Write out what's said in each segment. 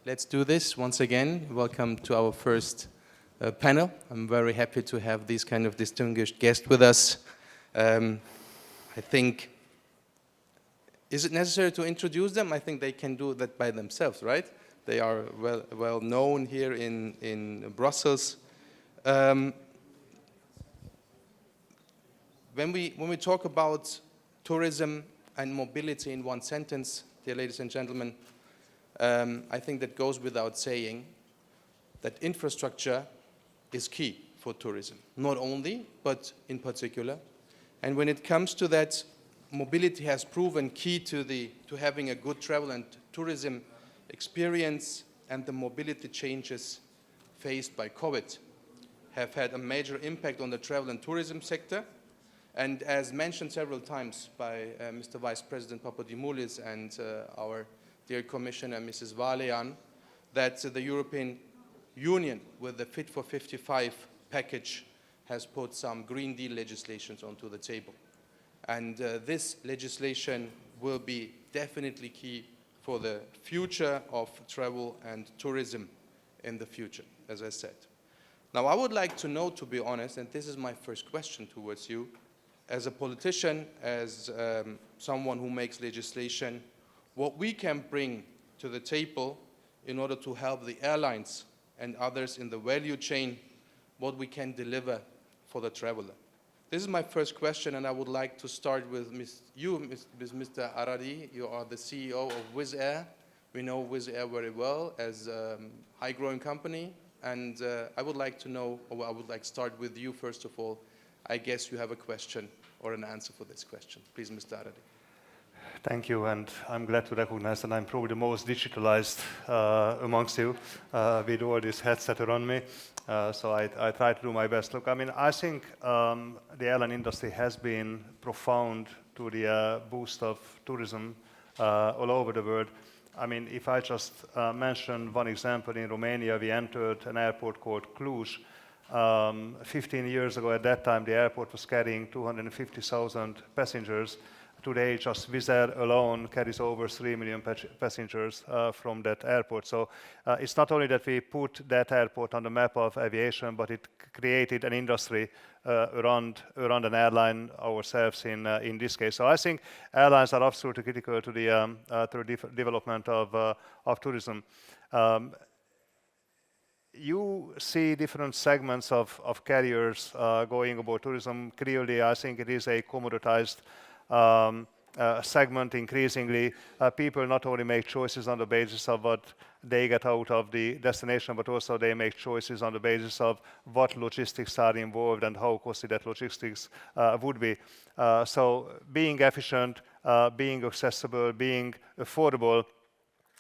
let's do this once again. Welcome to our first panel. I'm very happy to have these kind of distinguished guests with us. I think, is it necessary to introduce them? I think they can do that by themselves, right? They are well known here in Brussels. When we talk about tourism and mobility in one sentence, dear ladies and gentlemen, I think that goes without saying that infrastructure is key for tourism, not only, but in particular. And when it comes to that, mobility has proven key to having a good travel and tourism experience, and the mobility changes faced by COVID have had a major impact on the travel and tourism sector. And as mentioned several times by Mr. Vice President Papadimoulis and our dear Commissioner, Mrs. Vălean, that the European Union, with the Fit for 55 package, has put some Green Deal legislations onto the table. And this legislation will be definitely key for the future of travel and tourism in the future, as I said. Now, I would like to know, to be honest, and this is my first question towards you, as a politician, as someone who makes legislation, what we can bring to the table in order to help the airlines and others in the value chain, what we can deliver for the traveler. This is my first question, and I would like to start with Mr. Váradi. You are the CEO of Wizz Air. We know Wizz Air very well as a high-growing company, and I would like to know, or I would like to start with you first of all. I guess you have a question or an answer for this question. Please, Mr. Váradi. Thank you, and I'm glad to recognize that I'm probably the most digitalized amongst you with all this headset around me. So I try to do my best. Look, I mean, I think the airline industry has been profound to the boost of tourism all over the world. I mean, if I just mention one example, in Romania, we entered an airport called Cluj. 15 years ago, at that time, the airport was carrying 250,000 passengers. Today, just Wizz Air alone carries over 3 million passengers from that airport. So it's not only that we put that airport on the map of aviation, but it created an industry around an airline ourselves in this case. So I think airlines are absolutely critical to the development of tourism. You see different segments of carriers going about tourism. Clearly, I think it is a commoditized segment. Increasingly, people not only make choices on the basis of what they get out of the destination, but also they make choices on the basis of what logistics are involved and how costly that logistics would be. So being efficient, being accessible, being affordable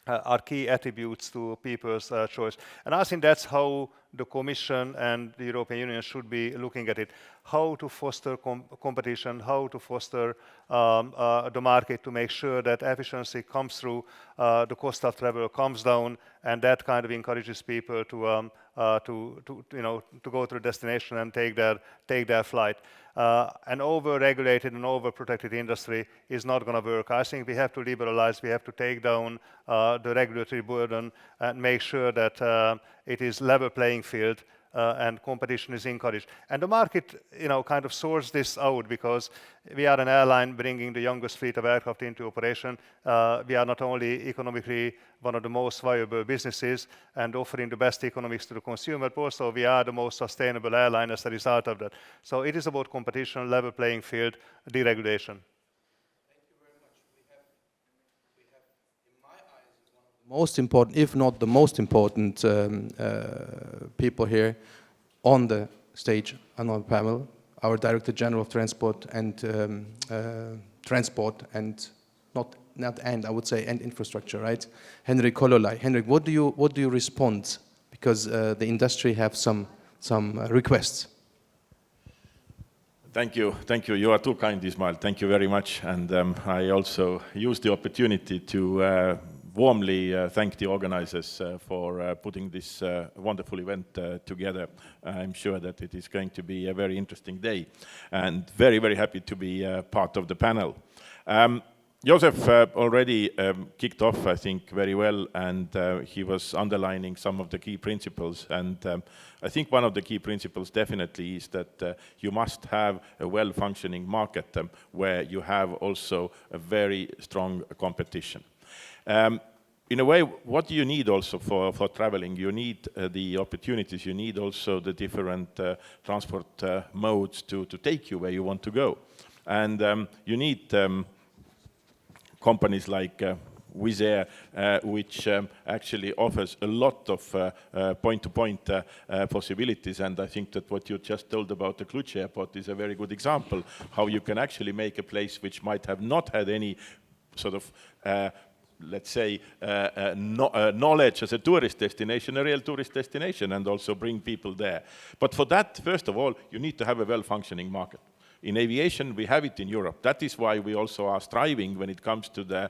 are key attributes to people's choice. And I think that's how the Commission and the European Union should be looking at it. How to foster competition, how to foster the market to make sure that efficiency comes through, the cost of travel comes down, and that kind of encourages people to go to the destination and take their flight. An over-regulated and over-protected industry is not going to work. I think we have to liberalize, we have to take down the regulatory burden and make sure that it is level playing field and competition is encouraged. And the market, kind of sorts this out, because we are an airline bringing the youngest fleet of aircraft into operation. We are not only economically one of the most viable businesses and offering the best economics to the consumer, but also we are the most sustainable airline as a result of that. So it is about competition, level playing field, deregulation. Most important, if not the most important people here on the stage and on the panel, our Director General of Transport and I would say infrastructure, right? Henrik Hololei. Henrik, what do you respond? Because the industry have some requests. Thank you. You are too kind, Ismail. Thank you very much. And I also use the opportunity to warmly thank the organizers for putting this wonderful event together. I'm sure that it is going to be a very interesting day, and very, very happy to be part of the panel. József already kicked off, I think, very well, and he was underlining some of the key principles. And I think one of the key principles definitely is that you must have a well-functioning market where you have also a very strong competition. In a way, what do you need also for traveling? You need the opportunities, you need also the different transport modes to take you where you want to go. And you need companies like Wizz Air, which actually offers a lot of point-to-point possibilities. And I think that what you just told about the Cluj airport is a very good example, how you can actually make a place which might have not had any sort of let's say, knowledge as a tourist destination, a real tourist destination, and also bring people there. But for that, first of all, you need to have a well-functioning market. In aviation, we have it in Europe. That is why we also are striving when it comes to the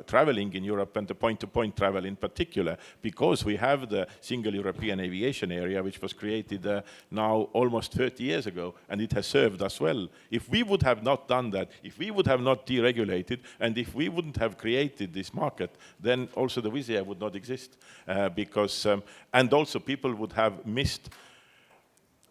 traveling in Europe and the point-to-point travel in particular, because we have the single European aviation area, which was created now almost 30 years ago, and it has served us well. If we would have not done that, if we would have not deregulated, and if we wouldn't have created this market, then also the Wizz Air would not exist, because, and also people would have missed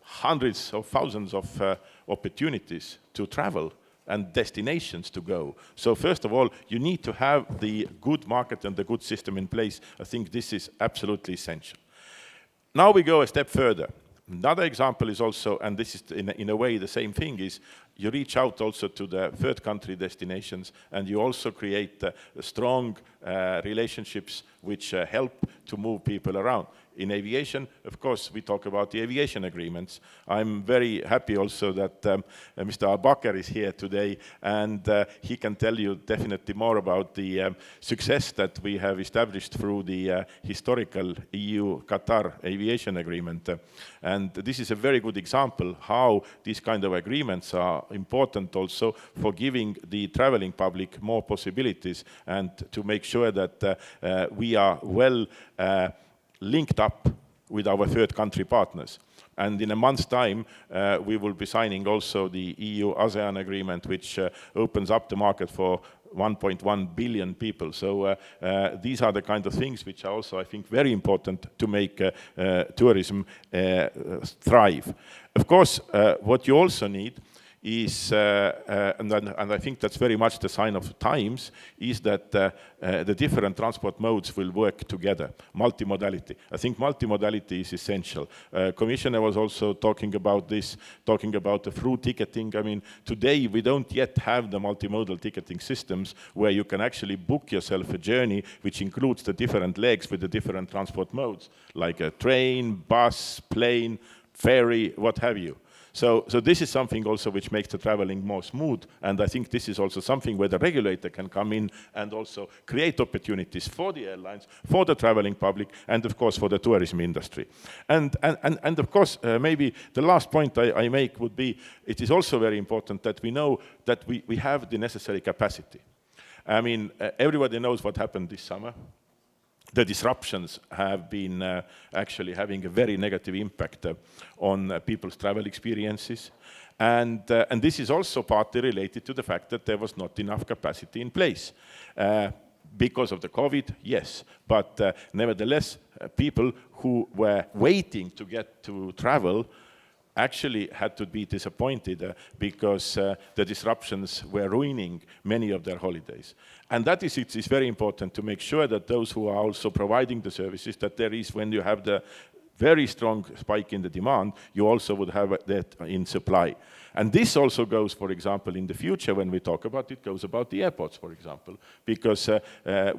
hundreds of thousands of opportunities to travel and destinations to go. So first of all, you need to have the good market and the good system in place. I think this is absolutely essential. Now we go a step further. Another example is also, and this is in a way the same thing, is you reach out also to the third country destinations, and you also create strong relationships which help to move people around. In aviation, of course, we talk about the aviation agreements. I'm very happy also that Mr. Al-Bakr is here today, and he can tell you definitely more about the success that we have established through the historical EU-Qatar aviation agreement. And this is a very good example how these kind of agreements are important also for giving the traveling public more possibilities and to make sure that we are well linked up with our third country partners. And in a month's time, we will be signing also the EU-ASEAN agreement, which opens up the market for 1.1 billion people. So these are the kind of things which are also, I think, very important to make tourism thrive. Of course, what you also need is, and I think that's very much the sign of the times, is that the different transport modes will work together. Multimodality. I think multimodality is essential. Commissioner was also talking about this, talking about the through ticketing. I mean, today we don't yet have the multimodal ticketing systems where you can actually book yourself a journey which includes the different legs with the different transport modes, like a train, bus, plane, ferry, what have you. So this is something also which makes the traveling more smooth, and I think this is also something where the regulator can come in and also create opportunities for the airlines, for the traveling public, and of course for the tourism industry. And of course, maybe the last point I make would be, it is also very important that we know that we have the necessary capacity. I mean, everybody knows what happened this summer. The disruptions have been actually having a very negative impact on people's travel experiences. And this is also partly related to the fact that there was not enough capacity in place. Because of the COVID, yes, but nevertheless, people who were waiting to get to travel actually had to be disappointed because the disruptions were ruining many of their holidays. And that is, it's very important to make sure that those who are also providing the services, that there is, when you have the very strong spike in the demand, you also would have that in supply. And this also goes, for example, in the future when we talk about it, goes about the airports, for example, because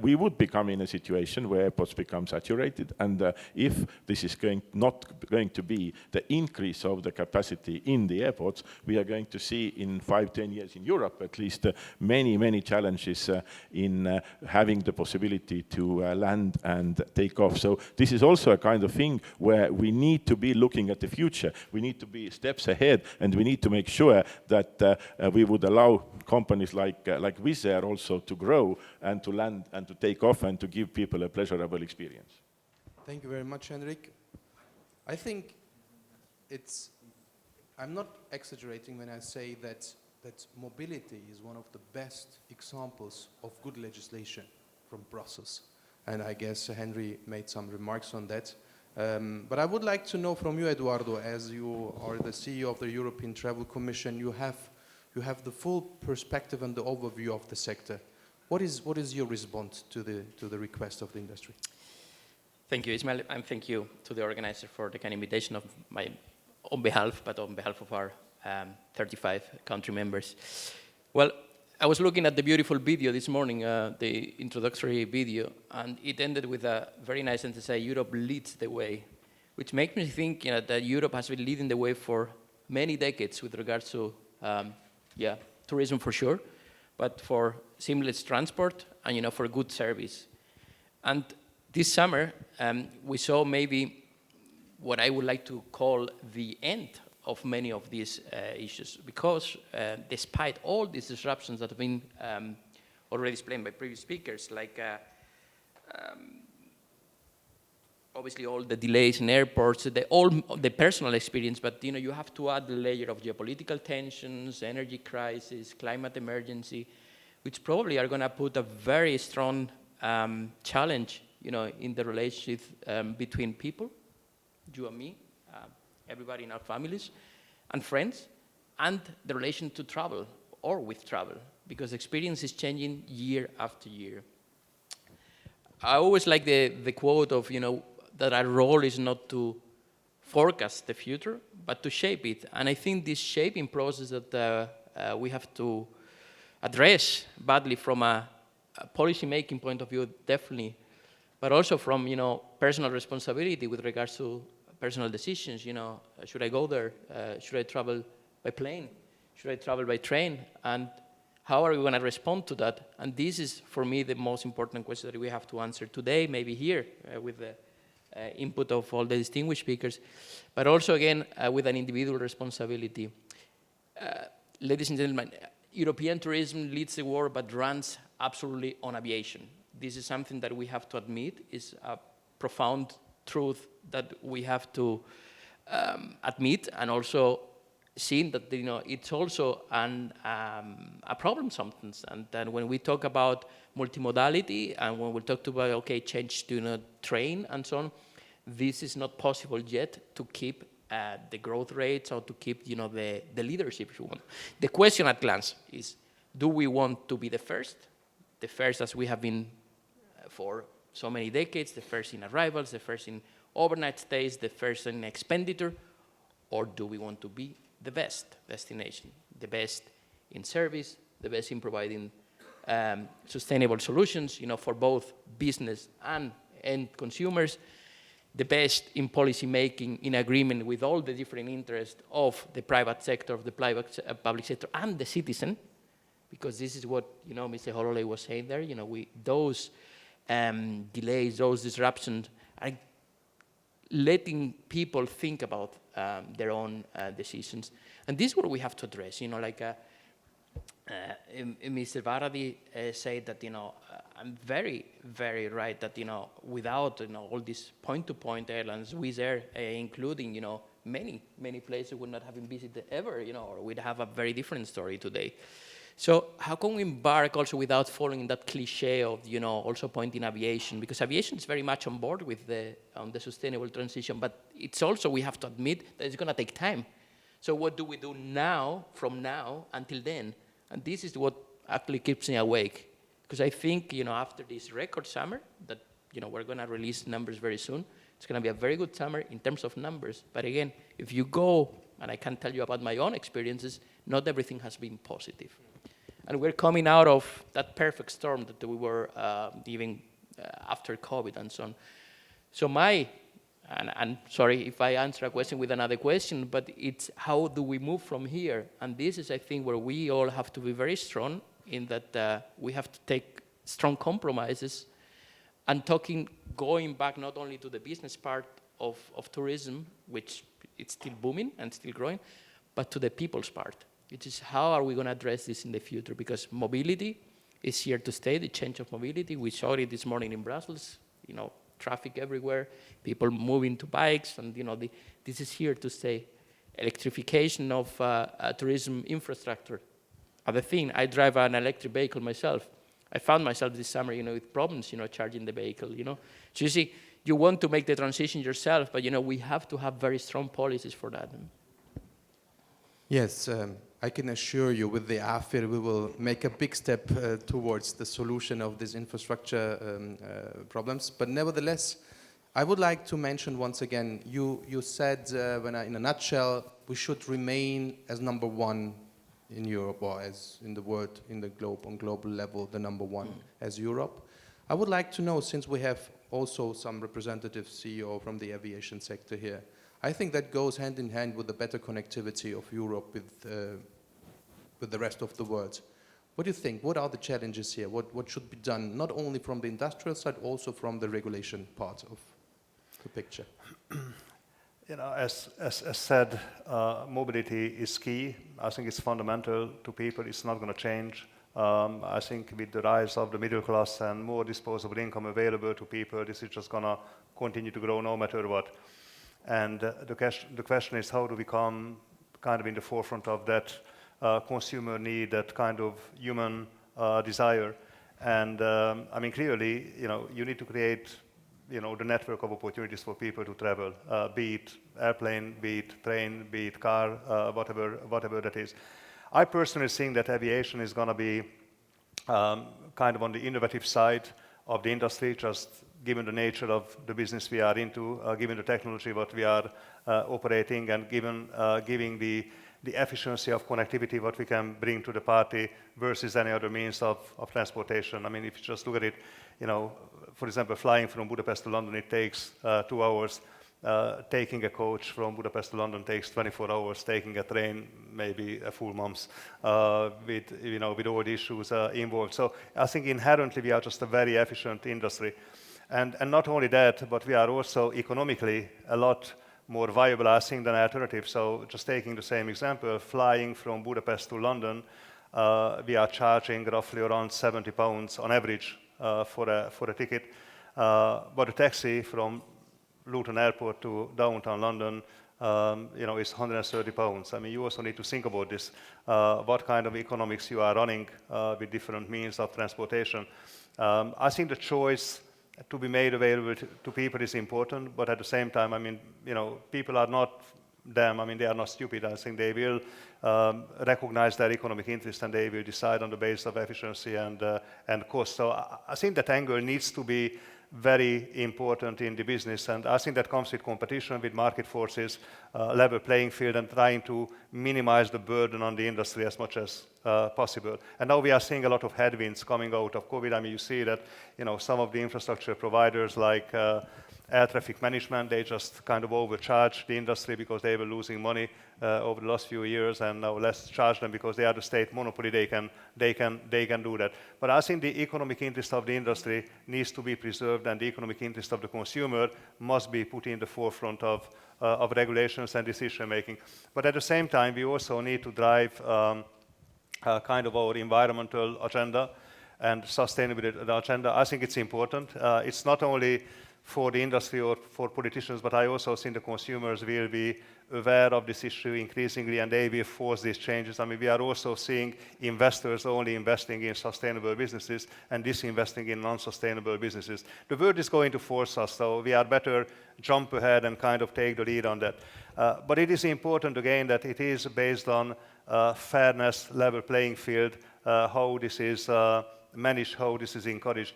we would become in a situation where airports become saturated, and if this is not going to be the increase of the capacity in the airports, we are going to see in 5-10 years in Europe at least many challenges in having the possibility to land and take off. So this is also a kind of thing where we need to be looking at the future. We need to be steps ahead, and we need to make sure that we would allow companies like Wizz Air also to grow and to land and to take off and to give people a pleasurable experience. Thank you very much, Henrik. I think I'm not exaggerating when I say that that mobility is one of the best examples of good legislation from Brussels. And I guess Henry made some remarks on that. But I would like to know from you, Eduardo, as you are the CEO of the European Travel Commission, you have the full perspective and the overview of the sector. What is your response to the request of the industry? Thank you, Ismail, and thank you to the organizer for the kind invitation on behalf of our 35 country members. Well, I was looking at the beautiful video this morning, the introductory video, and it ended with a very nice sentence to say, Europe leads the way, which makes me think that Europe has been leading the way for many decades with regards to, tourism for sure, but for seamless transport and, for good service. And this summer, we saw maybe what I would like to call the end of many of these issues, because despite all these disruptions that have been already explained by previous speakers, like obviously all the delays in airports, the personal experience, but you have to add the layer of geopolitical tensions, energy crisis, climate emergency, which probably are going to put a very strong challenge, in the relationship between people, you and me, everybody in our families and friends, and the relation to travel or with travel, because experience is changing year after year. I always like the quote of, that our role is not to forecast the future, but to shape it. And I think this shaping process that we have to address badly from a policy-making point of view, definitely, but also from, personal responsibility with regards to personal decisions, should I go there? Should I travel by plane? Should I travel by train? And how are we going to respond to that? And this is, for me, the most important question that we have to answer today, maybe here, with the input of all the distinguished speakers, but also, again, with an individual responsibility. Ladies and gentlemen, European tourism leads the world, but runs absolutely on aviation. This is something that we have to admit is a profound truth that we have to admit, and also seeing that it's also a problem sometimes. And then when we talk about multimodality, and when we talk about change to train and so on, this is not possible yet to keep the growth rates or to keep the leadership, if you want. The question at glance is: do we want to be the first as we have been for so many decades, the first in arrivals, the first in overnight stays, the first in expenditure, or do we want to be the best destination, the best in service, the best in providing sustainable solutions, for both business and end consumers, the best in policy making in agreement with all the different interests of the private sector, of the public sector, and the citizen, because this is what Mr. Hololei was saying there. Those delays, those disruptions are letting people think about their own decisions. And this is what we have to address. Mr. Váradi said that, I'm very, very right that, without all these point-to-point airlines, Wizz Air, including, many, many places would not have been visited ever, or we'd have a very different story today. So how can we embark also without following that cliche of, also pointing aviation? Because aviation is very much on board with the sustainable transition, but it's also, we have to admit that it's going to take time. So what do we do now, from now until then? And this is what actually keeps me awake. Because I think, after this record summer, that, we're going to release numbers very soon, it's going to be a very good summer in terms of numbers. But again, if you go, and I can tell you about my own experiences, not everything has been positive. And we're coming out of that perfect storm that we were living after COVID and so on. So and sorry if I answer a question with another question, but it's how do we move from here? And this is, I think, where we all have to be very strong in that we have to take strong compromises and going back not only to the business part of tourism, which it's still booming and still growing, but to the people's part. Which is how are we going to address this in the future? Because mobility is here to stay, the change of mobility. We saw it this morning in Brussels, traffic everywhere, people moving to bikes, and this is here to stay. Electrification of tourism infrastructure, other thing. I drive an electric vehicle myself. I found myself this summer, with problems, charging the vehicle, So you see, you want to make the transition yourself, but, we have to have very strong policies for that. Yes, I can assure you with the AFIR we will make a big step towards the solution of these infrastructure problems. But nevertheless, I would like to mention once again, you said in a nutshell, we should remain as number one in Europe, or as in the world, in the globe, on global level, the number one as Europe. I would like to know, since we have also some representative CEO from the aviation sector here, I think that goes hand in hand with the better connectivity of Europe with the rest of the world. What do you think? What are the challenges here? What should be done, not only from the industrial side, also from the regulation part of the picture? As said, mobility is key. I think it's fundamental to people. It's not going to change. I think with the rise of the middle class and more disposable income available to people, this is just going to continue to grow no matter what. And the question is, how do we come kind of in the forefront of that consumer need, that kind of human desire? And clearly, you need to create, the network of opportunities for people to travel, be it airplane, be it train, be it car, whatever that is. I personally think that aviation is going to be kind of on the innovative side of the industry, just given the nature of the business we are into, given the technology what we are operating, and giving the efficiency of connectivity what we can bring to the party versus any other means of transportation. I mean, if you just look at it, for example, flying from Budapest to London, it takes 2 hours. Taking a coach from Budapest to London takes 24 hours. Taking a train, maybe a full month, with all the issues involved. So I think inherently we are just a very efficient industry. And not only that, but we are also economically a lot more viable, I think, than alternatives. So just taking the same example, flying from Budapest to London, we are charging roughly around £70 on average for a ticket. But a taxi from Luton Airport to downtown London, is £130. I mean, you also need to think about this. What kind of economics you are running with different means of transportation. I think the choice to be made available to people is important, but at the same time, people are not them. They are not stupid. I think they will recognize their economic interest, and they will decide on the basis of efficiency and cost. So I think that angle needs to be very important in the business, and I think that comes with competition, with market forces, level playing field, and trying to minimize the burden on the industry as much as possible. And now we are seeing a lot of headwinds coming out of COVID. You see that some of the infrastructure providers like air traffic management, they just kind of overcharge the industry because they were losing money over the last few years, and now let's charge them because they are the state monopoly. They can do that. But I think the economic interest of the industry needs to be preserved, and the economic interest of the consumer must be put in the forefront of regulations and decision making. But at the same time, we also need to drive kind of our environmental agenda and sustainability agenda. I think it's important. It's not only for the industry or for politicians, but I also think the consumers will be aware of this issue increasingly, and they will force these changes. We are also seeing investors only investing in sustainable businesses and disinvesting in non-sustainable businesses. The world is going to force us, so we are better jump ahead and kind of take the lead on that. But it is important, again, that it is based on fairness, level playing field, how this is managed, how this is encouraged.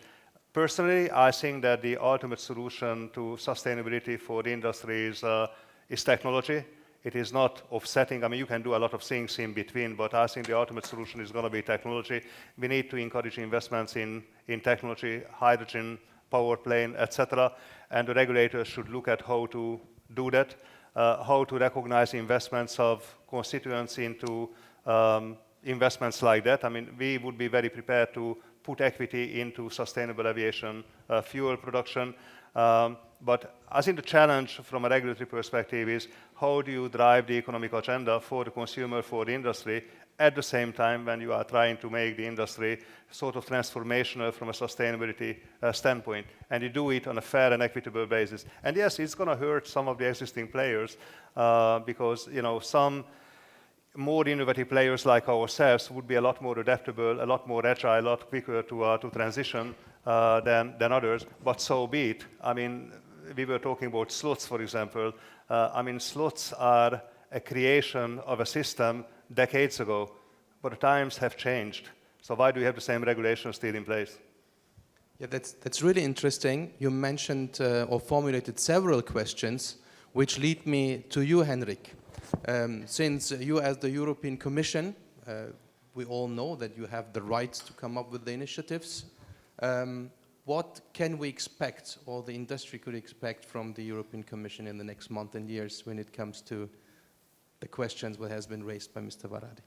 Personally, I think that the ultimate solution to sustainability for the industry is technology. It is not offsetting. You can do a lot of things in between, but I think the ultimate solution is going to be technology. We need to encourage investments in technology, hydrogen, power plane, etc. And the regulators should look at how to do that, how to recognize investments of constituents into investments like that. We would be very prepared to put equity into sustainable aviation fuel production. But I think the challenge from a regulatory perspective is how do you drive the economic agenda for the consumer, for the industry, at the same time when you are trying to make the industry sort of transformational from a sustainability standpoint. And you do it on a fair and equitable basis. And yes, it's going to hurt some of the existing players because, some more innovative players like ourselves would be a lot more adaptable, a lot more agile, a lot quicker to transition than others, but so be it. I mean, we were talking about slots, for example. I mean, slots are a creation of a system decades ago, but the times have changed. So why do you have the same regulations still in place? Yeah, that's really interesting. You mentioned or formulated several questions, which lead me to you, Henrik. Since you, as the European Commission, we all know that you have the right to come up with the initiatives. What can we expect, or the industry could expect, from the European Commission in the next month and years when it comes to the questions that has been raised by Mr. Váradi?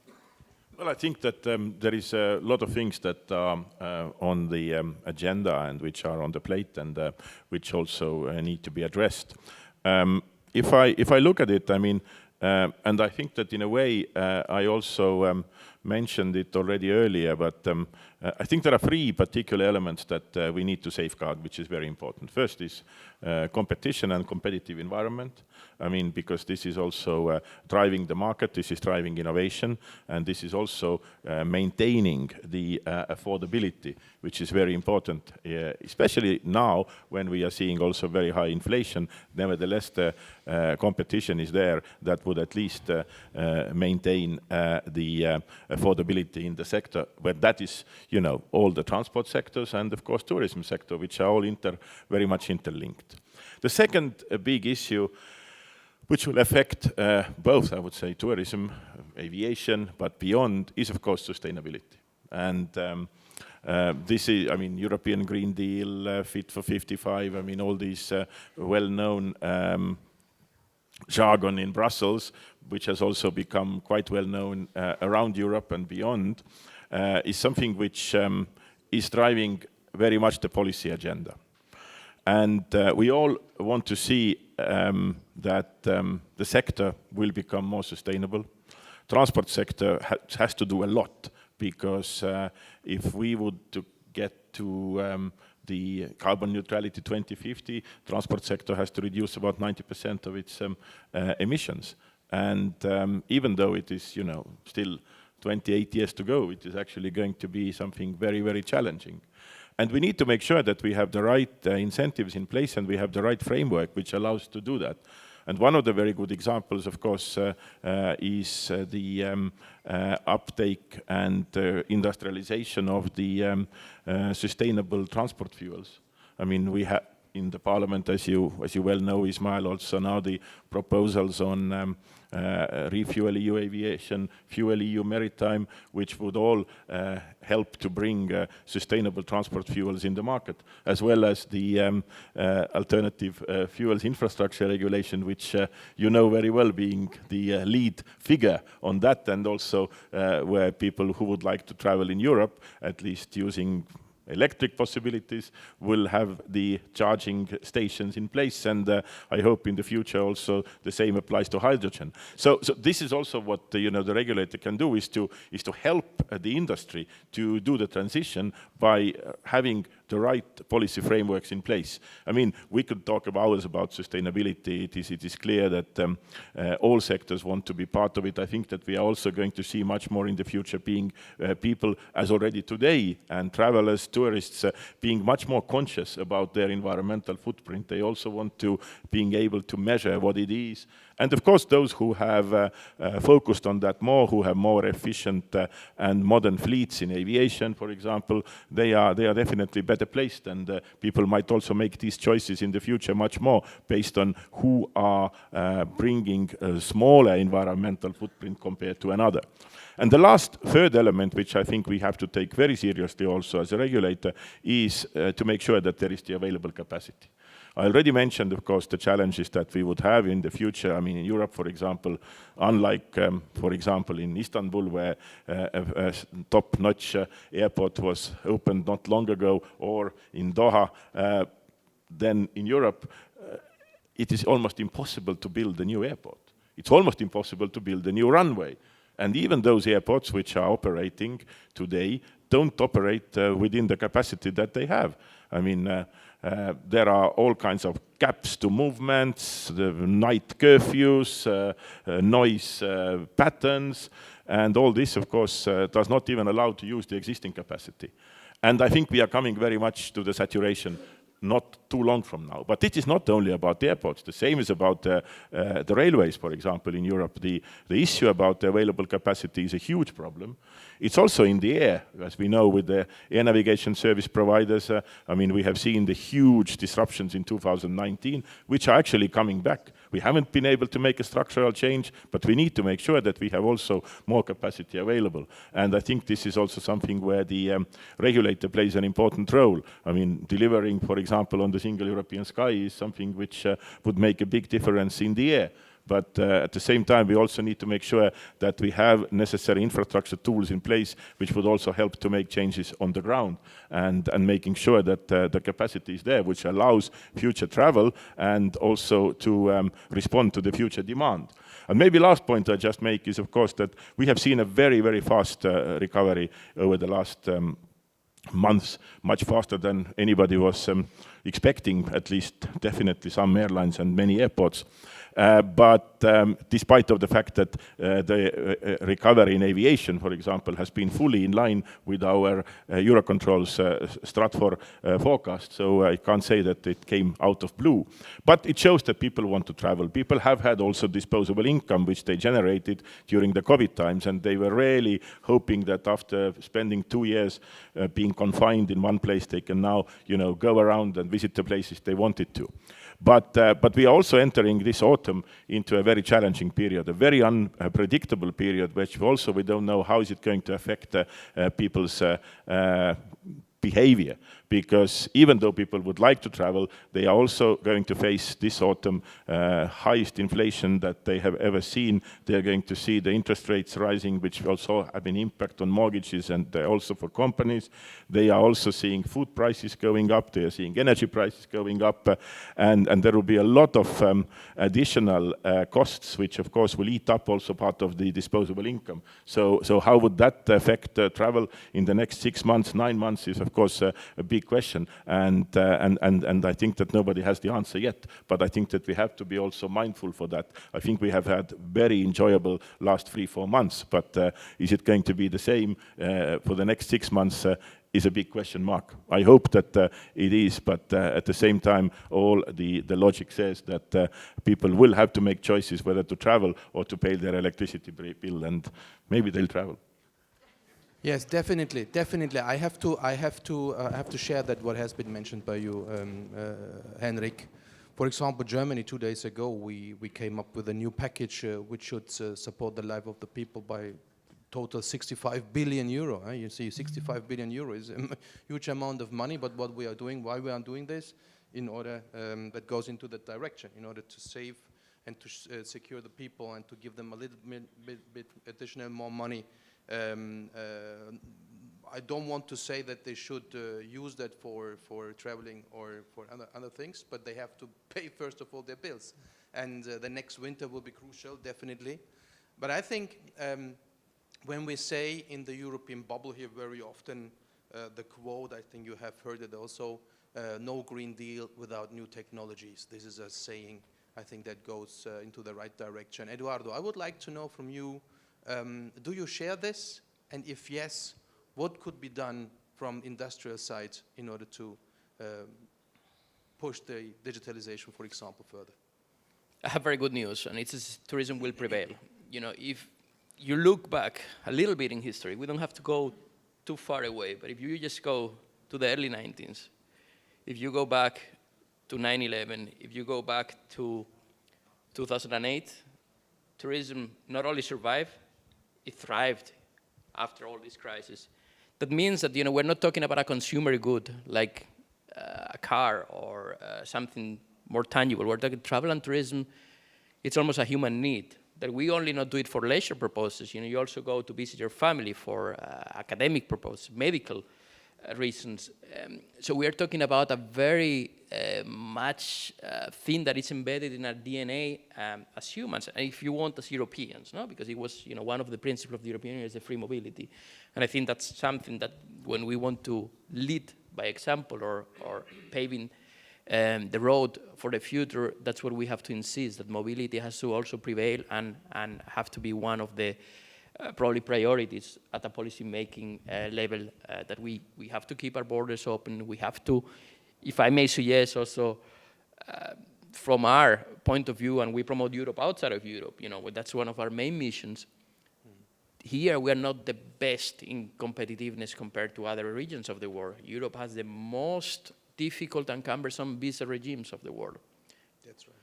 Well, I think that there is a lot of things that are on the agenda and which are on the plate and which also need to be addressed. If I look at it, I mean, and I think that in a way I also mentioned it already earlier, but I think there are three particular elements that we need to safeguard, which is very important. First is competition and competitive environment. I mean, because this is also driving the market, this is driving innovation, and this is also maintaining the affordability, which is very important, especially now when we are seeing also very high inflation. Nevertheless, the competition is there that would at least maintain the affordability in the sector. But that is, you know, all the transport sectors and, of course, tourism sector, which are all very much interlinked. The second big issue, which will affect both, I would say, tourism, aviation, but beyond, is, of course, sustainability. And this is, I mean, European Green Deal, Fit for 55, I mean, all these well-known jargon in Brussels, which has also become quite well-known around Europe and beyond, is something which is driving very much the policy agenda. And we all want to see that the sector will become more sustainable. Transport sector has to do a lot, because if we would to get to the carbon neutrality 2050, transport sector has to reduce about 90% of its emissions. And even though it is, you know, still 28 years to go, it is actually going to be something very, very challenging. And we need to make sure that we have the right incentives in place and we have the right framework which allows to do that. And one of the very good examples, of course, is the uptake and industrialization of the sustainable transport fuels. I mean, we have in the parliament, as you well know, Ismail, also now the proposals on Refuel EU Aviation, Fuel EU Maritime, which would all help to bring sustainable transport fuels in the market, as well as the alternative fuels infrastructure regulation, which you know very well, being the lead figure on that, and also where people who would like to travel in Europe, at least using electric possibilities, will have the charging stations in place, and I hope in the future also the same applies to hydrogen. So this is also what the regulator can do, is to help the industry to do the transition by having the right policy frameworks in place. I mean, we could talk for hours about sustainability. It is clear that all sectors want to be part of it. I think that we are also going to see much more in the future being people, as already today, and travelers, tourists, being much more conscious about their environmental footprint. They also want to being able to measure what it is. And of course, those who have focused on that more, who have more efficient and modern fleets in aviation, for example, they are definitely better placed, and people might also make these choices in the future much more based on who are bringing a smaller environmental footprint compared to another. And the third element, which I think we have to take very seriously also as a regulator, is to make sure that there is the available capacity. I already mentioned, of course, the challenges that we would have in the future. I mean, in Europe, for example, unlike, for example, in Istanbul, where a top-notch airport was opened not long ago, or in Doha, then in Europe, it is almost impossible to build a new airport. It's almost impossible to build a new runway. And even those airports which are operating today don't operate within the capacity that they have. I mean, there are all kinds of gaps to movements, the night curfews, noise patterns, and all this, of course, does not even allow to use the existing capacity. And I think we are coming very much to the saturation not too long from now. But it is not only about the airports. The same is about the railways, for example, in Europe. The issue about the available capacity is a huge problem. It's also in the air, as we know, with the air navigation service providers. I mean, we have seen the huge disruptions in 2019, which are actually coming back. We haven't been able to make a structural change, but we need to make sure that we have also more capacity available. And I think this is also something where the regulator plays an important role. I mean, delivering, for example, on the single European sky is something which would make a big difference in the air. But at the same time, we also need to make sure that we have necessary infrastructure tools in place, which would also help to make changes on the ground and making sure that the capacity is there, which allows future travel and also to respond to the future demand. And maybe last point I just make is, of course, that we have seen a very, very fast recovery over the last months, much faster than anybody was expecting, at least definitely some airlines and many airports. But despite of the fact that the recovery in aviation, for example, has been fully in line with our Eurocontrol's Stratfor forecast, so I can't say that it came out of blue. But it shows that people want to travel. People have had also disposable income, which they generated during the COVID times, and they were really hoping that after spending 2 years being confined in one place, they can now, go around and visit the places they wanted to. But we are also entering this autumn into a very challenging period, a very unpredictable period, which also we don't know how is it going to affect people's behavior. Because even though people would like to travel, they are also going to face this autumn highest inflation that they have ever seen. They are going to see the interest rates rising, which also have an impact on mortgages and also for companies. They are also seeing food prices going up. They are seeing energy prices going up. And there will be a lot of additional costs, which of course will eat up also part of the disposable income. So how would that affect travel in the next 6 months, 9 months is of course a big question, and I think that nobody has the answer yet, but I think that we have to be also mindful for that. I think we have had very enjoyable last 3-4 months, but is it going to be the same for the next 6 months is a big question mark. I hope that it is, but at the same time, all the logic says that people will have to make choices whether to travel or to pay their electricity bill, and maybe they'll travel. Yes, definitely. I have to share that what has been mentioned by you, Henrik. For example, Germany 2 days ago, we came up with a new package which should support the life of the people by total 65 billion euro. You see, 65 billion euro is a huge amount of money, but what we are doing, why we are doing this, in order that goes into that direction, in order to save and to secure the people and to give them a little bit additional more money. I don't want to say that they should use that for traveling or for other things, but they have to pay first of all their bills. And the next winter will be crucial, definitely. But I think when we say in the European bubble here very often, the quote, I think you have heard it also, no Green Deal without new technologies. This is a saying, I think, that goes into the right direction. Eduardo, I would like to know from you, do you share this? And if yes, what could be done from industrial side in order to push the digitalization, for example, further? I have very good news, and it's tourism will prevail. If you look back a little bit in history, we don't have to go too far away, but if you just go to the early 90s, if you go back to 9/11, if you go back to 2008, tourism not only survived, it thrived after all this crisis. That means that we're not talking about a consumer good like a car or something more tangible. We're talking travel and tourism. It's almost a human need that we only not do it for leisure purposes. You also go to visit your family for academic purposes, medical. reasons. So we are talking about a very much thing that is embedded in our DNA as humans, and if you want, as Europeans, no? Because it was, one of the principles of the European Union is the free mobility, and I think that's something that when we want to lead by example or paving the road for the future, that's what we have to insist, that mobility has to also prevail and have to be one of the probably priorities at a policy-making level, that we have to keep our borders open. We have to, if I may suggest also, from our point of view, and we promote Europe outside of Europe, that's one of our main missions. Here, we are not the best in competitiveness compared to other regions of the world. Europe has the most difficult and cumbersome visa regimes of the world. That's right.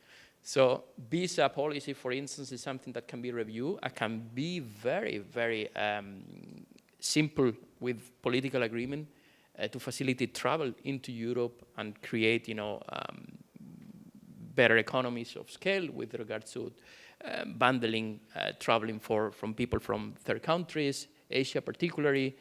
So visa policy, for instance, is something that can be reviewed and can be very, very simple with political agreement to facilitate travel into Europe and create, better economies of scale with regards to bundling traveling from people from third countries, Asia particularly.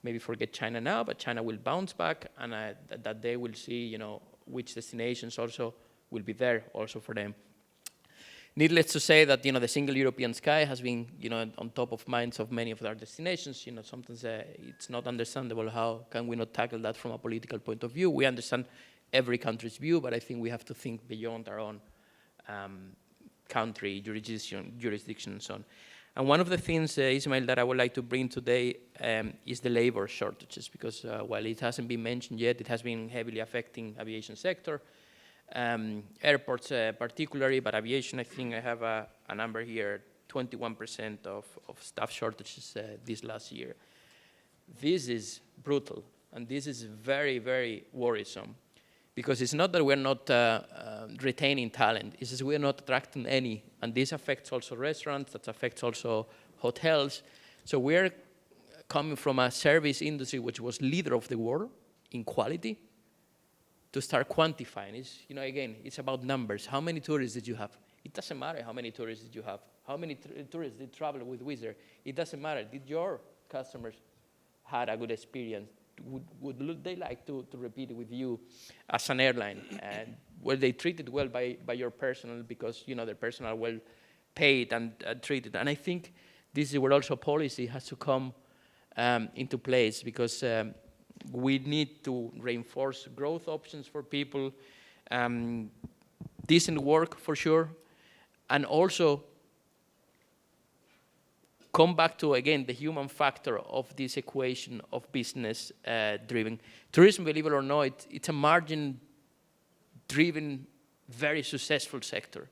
Maybe forget China now, but China will bounce back, and that they will see, which destinations also will be there also for them. Needless to say that, the single European sky has been, on top of minds of many of our destinations. Sometimes it's not understandable how can we not tackle that from a political point of view. We understand every country's view, but I think we have to think beyond our own country, jurisdiction, and so on. And one of the things, Ismail, that I would like to bring today is the labor shortages, because while it hasn't been mentioned yet, it has been heavily affecting aviation sector, airports particularly, but aviation, I think I have a number here, 21% of staff shortages this last year. This is brutal, and this is very, very worrisome, because it's not that we're not retaining talent, it's just we're not attracting any, and this affects also restaurants, that affects also hotels. So we're coming from a service industry which was leader of the world in quality to start quantifying. It's, again, it's about numbers. How many tourists did you have? It doesn't matter how many tourists did you have. How many tourists did travel with Wizz? It doesn't matter. Did your customers had a good experience? Would they like to repeat it with you as an airline? And were they treated well by your personnel, because their personnel well paid and treated? And I think this is where also policy has to come into place, because we need to reinforce growth options for people, decent work for sure, and also come back to, again, the human factor of this equation of business driven. Tourism, believe it or not, it's a margin-driven, very successful sector.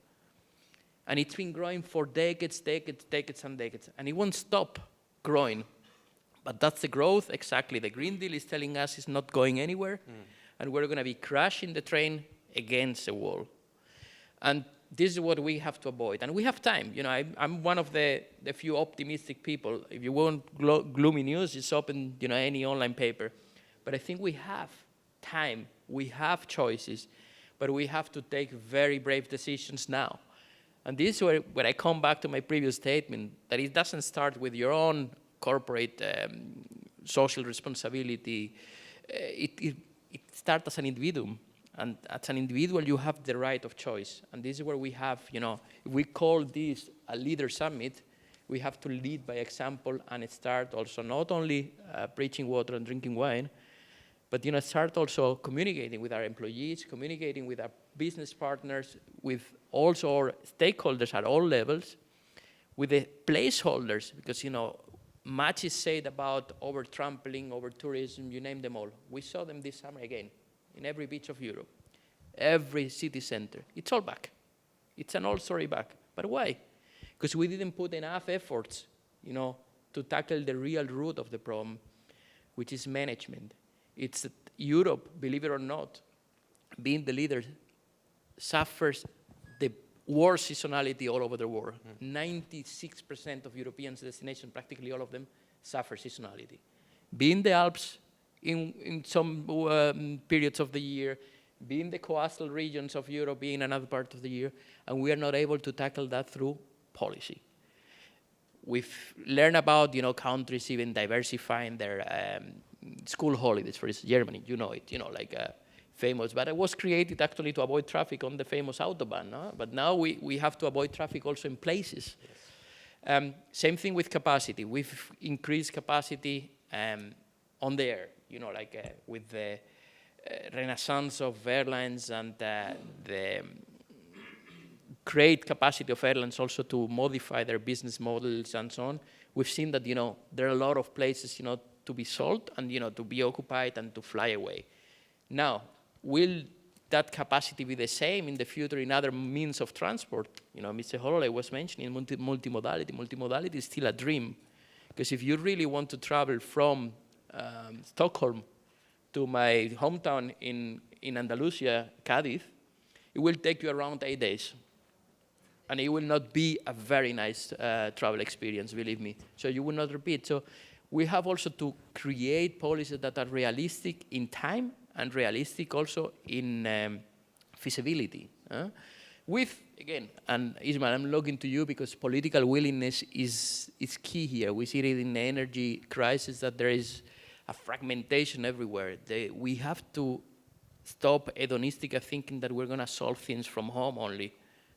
And it's been growing for decades, and it won't stop growing. But that's the growth, exactly. The Green Deal is telling us it's not going anywhere, and we're going to be crashing the train against the wall. And this is what we have to avoid. And we have time. I'm one of the few optimistic people. If you want gloomy news, just open any online paper. But I think we have time. We have choices. But we have to take very brave decisions now. And this is where I come back to my previous statement, that it doesn't start with your own corporate social responsibility. It starts as an individuum. And as an individual, you have the right of choice. And this is where we have, if we call this a leader summit, we have to lead by example and start also not only preaching water and drinking wine, but start also communicating with our employees, communicating with our business partners, with also our stakeholders at all levels, with the placeholders, because much is said about over-trampling, over-tourism, you name them all. We saw them this summer again, in every beach of Europe, every city center. It's all back. It's an old story back. But why? Because we didn't put enough efforts, to tackle the real root of the problem, which is management. It's that Europe, believe it or not, being the leader, suffers the worst seasonality all over the world. 96% of European destinations, practically all of them, suffer seasonality. Being the Alps in some periods of the year, being the coastal regions of Europe, being another part of the year, and we are not able to tackle that through policy. We've learned about, countries even diversifying their school holidays, for instance, Germany, you know it, like famous, but it was created actually to avoid traffic on the famous Autobahn, no? But now we have to avoid traffic also in places. Yes. Same thing with capacity. We've increased capacity on the air, with the renaissance of airlines and the great capacity of airlines also to modify their business models and so on. We've seen that, there are a lot of places, to be sold and, to be occupied and to fly away. Now, will that capacity be the same in the future in other means of transport? Mr. Hololei was mentioning multimodality. Multimodality is still a dream, because if you really want to travel from Stockholm to my hometown in Andalusia, Cádiz, it will take you around 8 days. And it will not be a very nice travel experience, believe me. So you will not repeat. So we have also to create policies that are realistic in time and realistic also in feasibility. With, again, and Ismail, I'm looking to you because political willingness is key here. We see it in the energy crisis that there is a fragmentation everywhere. We have to stop hedonistic thinking that we're going to solve things from home only,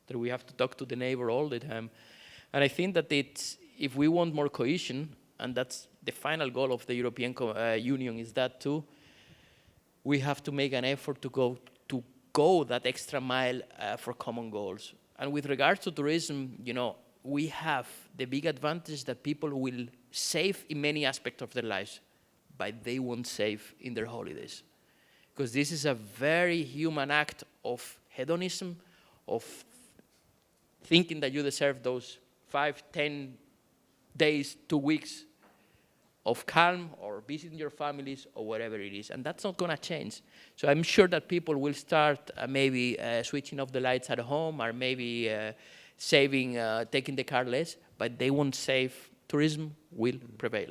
that we have to talk to the neighbor all the time. And I think that if we want more cohesion, and that's the final goal of the European Union is that too, we have to make an effort to go that extra mile for common goals. And with regards to tourism, we have the big advantage that people will save in many aspects of their lives, but they won't save in their holidays. Because this is a very human act of hedonism, of thinking that you deserve those 5, 10 days, 2 weeks of calm or visiting your families or whatever it is. And that's not going to change. So I'm sure that people will start maybe switching off the lights at home or maybe saving, taking the car less, but they won't save. Tourism will prevail.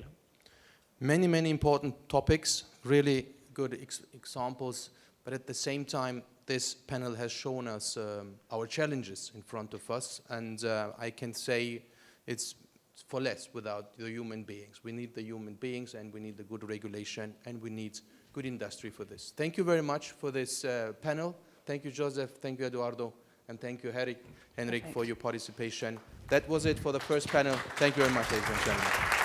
Many, many important topics, really good examples, but at the same time, this panel has shown us our challenges in front of us, and I can say it's for less without the human beings. We need the human beings, and we need the good regulation, and we need good industry for this. Thank you very much for this panel. Thank you, József. Thank you, Eduardo. And thank you, Henrik, for your participation. That was it for the first panel. Thank you very much, ladies and gentlemen.